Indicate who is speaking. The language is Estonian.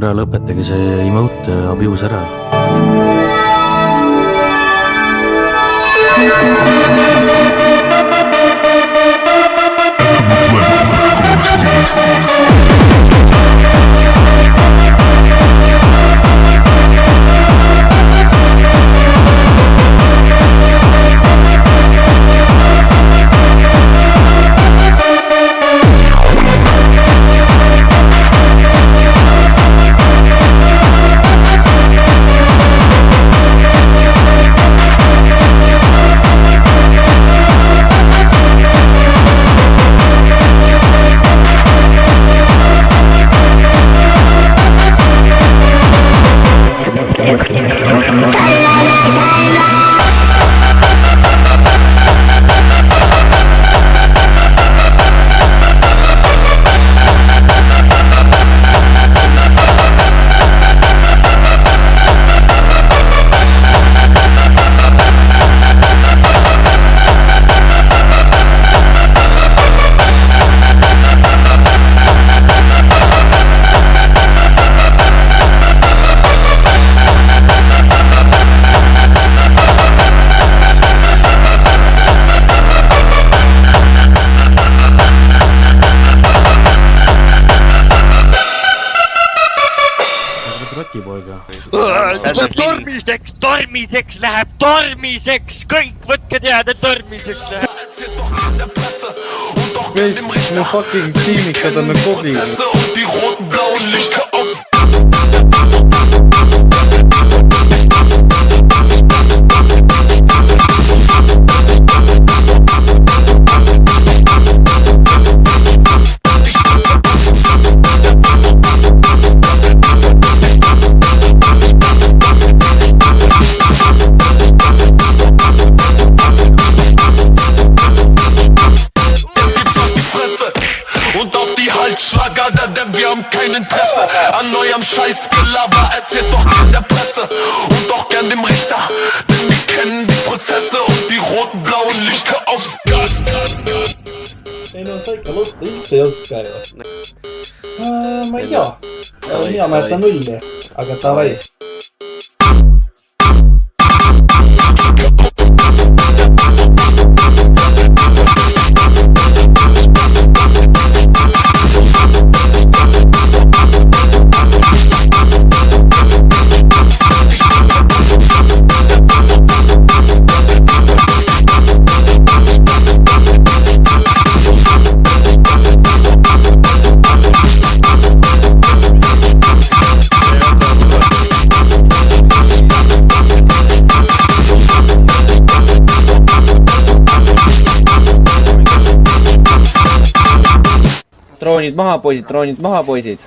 Speaker 1: ära lõpetage see emote abuse ära.
Speaker 2: Tormiseks läheb, tormiseks, kõik võtke teada, tormiseks läheb.
Speaker 3: Mis mu fucking tiimikad on nagu kobi.
Speaker 4: Und auf die Halsschlagader, denn wir haben kein Interesse an neuem Scheißgelaber. Erzähl's doch in der Presse und doch gern dem Richter, denn wir kennen die Prozesse und die roten-blauen Lichter aufs Gas.
Speaker 3: Ei no sa ikka lusta üldse ei oska ju. Ma ei tea. Mina mäletan nulli, aga davai.
Speaker 5: Droonid maha, poisid, droonid maha, poisid.